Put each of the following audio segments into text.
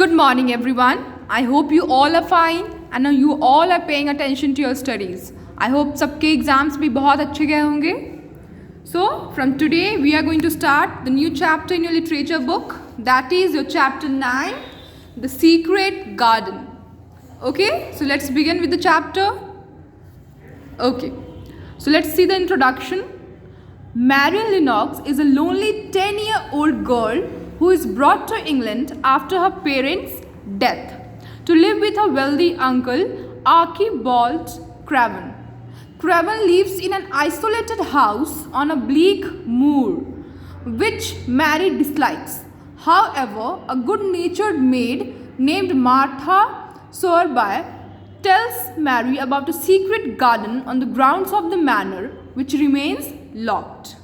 Good morning, everyone. I hope you all are fine and you all are paying attention to your studies. I hope सबके exams भी बहुत अच्छे गए होंगे. So from today we are going to start the new chapter in your literature book. That is your chapter 9, The Secret Garden. Okay, so let's begin with the chapter. Okay, so let's see the introduction. Marion Lennox is a lonely 10-year-old girl who is brought to England after her parents' death to live with her wealthy uncle Archibald Craven. Craven lives in an isolated house on a bleak moor, which Mary dislikes. However, a good-natured maid named Martha Sowerby tells Mary about a secret garden on the grounds of the manor, which remains locked.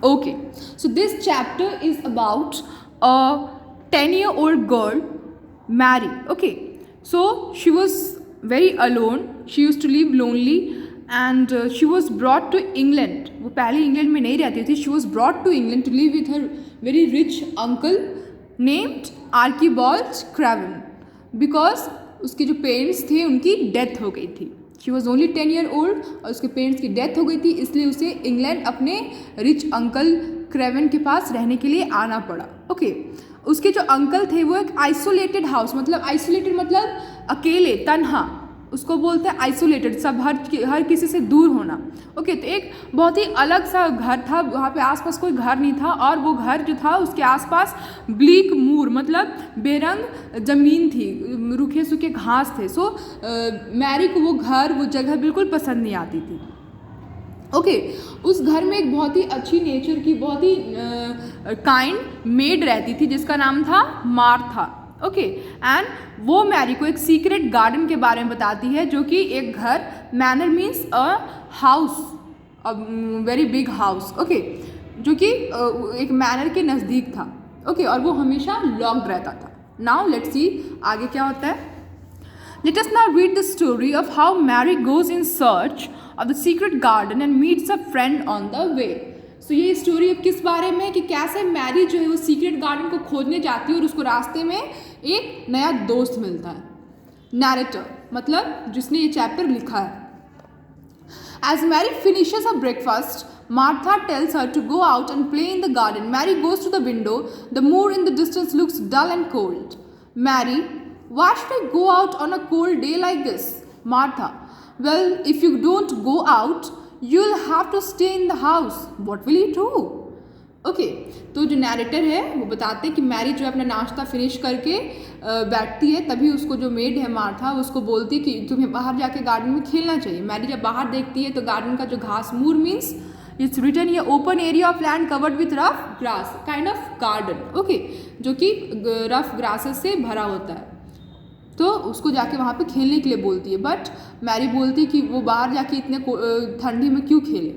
Okay, so this chapter is about a 10-year-old girl, Mary. Okay, so she was very alone. She used to live lonely and she was brought to England. वो पहले England में नहीं रहती थी. She was brought to England to live with her very rich uncle named Archibald Craven because उसके जो parents थे उनकी डेथ हो गई थी. शी वॉज ओनली 10-year-old और उसके पेरेंट्स की डेथ हो गई थी, इसलिए उसे इंग्लैंड अपने रिच अंकल क्रेवन के पास रहने के लिए आना पड़ा. ओके, उसके जो अंकल थे वो एक आइसोलेटेड हाउस, मतलब आइसोलेटेड मतलब अकेले, तन्हा, उसको बोलते हैं आइसोलेटेड, सब हर किसी से दूर होना. ओके, तो एक बहुत ही अलग सा घर था, वहाँ पे आसपास कोई घर नहीं था और वो घर जो था उसके आसपास ब्लीक मूर मतलब बेरंग ज़मीन थी, रूखे सूखे घास थे. सो मैरी को वो घर, वो जगह बिल्कुल पसंद नहीं आती थी. ओके, उस घर में एक बहुत ही अच्छी नेचर की, बहुत ही काइंड मेड रहती थी जिसका नाम था मार्था. ओके, एंड वो मैरी को एक सीक्रेट गार्डन के बारे में बताती है, जो कि एक घर, manner means a house, a very big house. Okay, जो कि एक मैनर के नज़दीक था. ओके, और वो हमेशा लॉक्ड रहता था. नाउ लेट्स सी आगे क्या होता है. Let us now read the story of how Mary goes in search of the secret garden and meets a friend on the way. So ये स्टोरी अब किस बारे में है कि कैसे मैरी जो है वो सीक्रेट गार्डन को खोजने जाती है और उसको रास्ते में एक नया दोस्त मिलता है. नैरेटर मतलब जिसने ये चैप्टर लिखा है. As Mary finishes her breakfast, Martha tells her to go out and play in the garden. Mary goes to the window. The moor in the distance looks dull and cold. Mary: why should I go out on a cold day like this? Martha: well, if you don't go out, you'll have to stay in the house. What will you do? Okay, तो जो narrator है वो बताते हैं कि Mary जो अपना नाश्ता फिनिश करके बैठती है, तभी उसको जो मेड है मार्था उसको बोलती है कि तुम्हें बाहर जाके गार्डन में खेलना चाहिए. मैरी जब बाहर देखती है तो गार्डन का जो घास, मूर मीन्स इट्स रिटन ये open area of land covered with rough grass, kind of garden. Okay, जो कि रफ ग्रासेस से भरा होता है, तो उसको जाके वहाँ पे खेलने के लिए बोलती है. बट मैरी बोलती है कि वो बाहर जाके इतने ठंडी में क्यों खेले.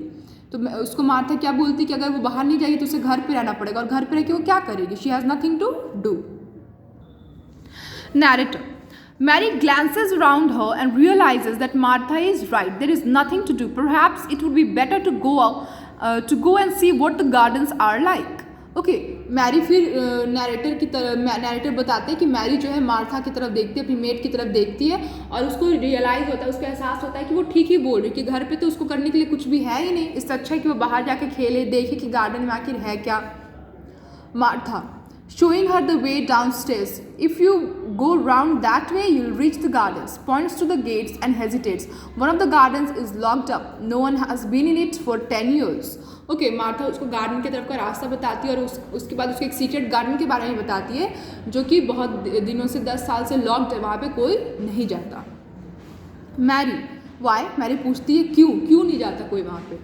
तो उसको मार्था क्या बोलती है कि अगर वो बाहर नहीं जाएगी तो उसे घर पे रहना पड़ेगा, और घर पे रह के वो क्या करेगी. She has nothing to do. Narrator: Mary glances around her and realizes that Martha is right. There is nothing to do. Perhaps it would be better to go and see what the gardens are like. Okay, Mary फिर narrator बताते हैं कि Mary जो है Martha की तरफ देखती है, अपनी मेड की तरफ देखती है और उसको रियलाइज़ होता है, उसको एहसास होता है कि वो ठीक ही बोल रही है कि घर पे तो उसको करने के लिए कुछ भी है ही नहीं. इससे अच्छा है कि वो बाहर जाके खेले, देखे कि गार्डन में आखिर है क्या. Martha showing her the way downstairs. If you go round that way, you'll reach the gardens. Points to the gates and hesitates. One of the gardens is locked up. No one has been in it for 10 years. Okay, Martha उसको garden की तरफ का रास्ता बताती है और उसके बाद उसको एक सीक्रेट गार्डन के बारे में बताती है जो कि बहुत दिनों से 10 साल से लॉक्ड है, वहाँ पे कोई नहीं जाता. Mary: Y? मैरी पूछती है क्यों नहीं जाता कोई वहाँ पे.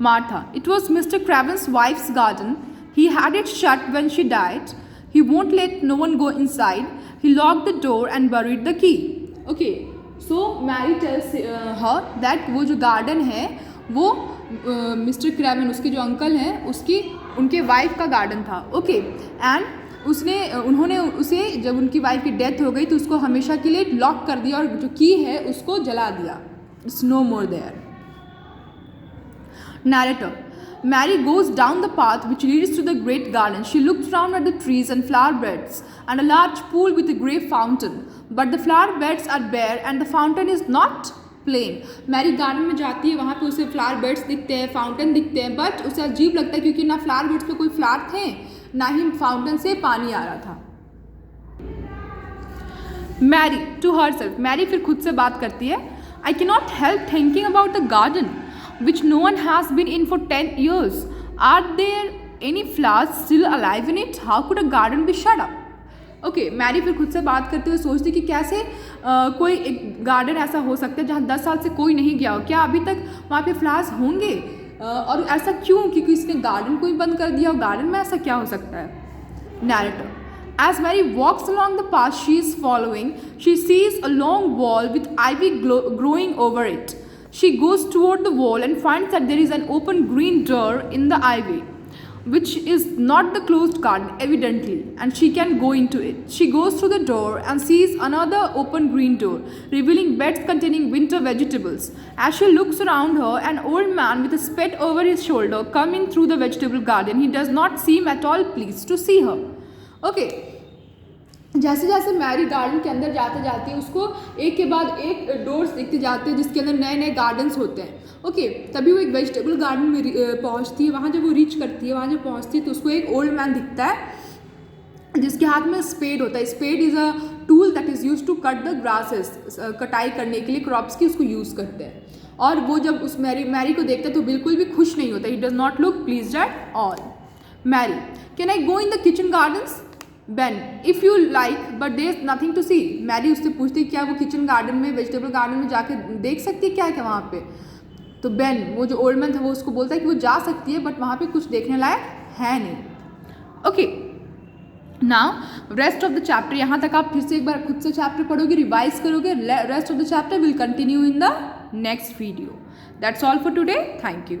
Martha: it was mister Craven's wife's garden. He had it shut when she died. He won't let no one go inside. He locked the door and buried the key. Okay, so Mary tells her that वो जो garden है वो mister Kraven, उसके जो uncle हैं, उनके wife का garden था. ओके, एंड उन्होंने उसे जब उनकी वाइफ की डेथ हो गई तो उसको हमेशा के लिए लॉक कर दिया और जो की है उसको जला दिया. It's no more there. Narrator: Mary goes down the path which leads to the great garden. She looks round at the trees and flower beds and a large pool with a grey fountain. But the flower beds are bare and the fountain is not plain. Mary garden में जाती है, वहाँ पे उसे flower beds दिखते हैं, fountain दिखते हैं, बट उसे अजीब लगता है क्योंकि ना फ्लावर बेड्स पे कोई फ्लावर थे, ना ही फाउंटेन से पानी आ रहा था. मैरी टू हरसेल्फ, मैरी फिर खुद से बात करती है. I cannot help thinking about the garden which no one has been in for 10 years. Are there any flowers still alive in it? How could a garden be shut up? Okay, Mary फिर खुद से बात करते हुए सोचती कि कैसे कोई एक गार्डन ऐसा हो सकता है जहाँ 10 साल से कोई नहीं गया हो. क्या अभी तक वहाँ पे फ्लावर्स होंगे? और ऐसा क्यों? क्योंकि इसने गार्डन को ही बंद कर दिया. और गार्डन में ऐसा क्या हो सकता है? Narrator. As Mary walks along the path she is following, she sees a long wall with ivy growing over it. She goes toward the wall and finds that there is an open green door in the ivy, which is not the closed garden, evidently, and she can go into it. She goes through the door and sees another open green door, revealing beds containing winter vegetables. As she looks around her, an old man with a spade over his shoulder coming through the vegetable garden. He does not seem at all pleased to see her. Okay, जैसे जैसे Mary garden के अंदर जाते जाती है उसको एक के बाद एक डोर्स दिखते जाते हैं जिसके अंदर नए नए गार्डन्स होते हैं. ओके, तभी वो एक वेजिटेबल गार्डन में पहुंचती है. वहाँ जब वो रीच करती है, वहाँ जब पहुंचती है तो उसको एक ओल्ड मैन दिखता है जिसके हाथ में स्पेड होता है. Spade is a tool that is use to cut the grasses. कटाई करने के लिए क्रॉप्स की उसको यूज़ करते हैं. और वो जब उस मैरी को देखता है तो बिल्कुल भी खुश नहीं होता. He does not look pleased at all. Mary, can I go in the kitchen gardens? Ben, if you like but there is nothing to see. Mary उससे पूछती है क्या वो किचन गार्डन में, वेजिटेबल गार्डन में जाके देख सकती है क्या है क्या वहाँ पे. तो बेन, वो जो ओल्ड मैन था, वो उसको बोलता है कि वो जा सकती है बट वहाँ पे कुछ देखने लायक है नहीं. Okay, now rest of the chapter. यहाँ तक आप फिर से एक बार खुद से चैप्टर पढ़ोगे, रिवाइज करोगे. Rest of the chapter will continue in the next video. That's all for today. Thank you.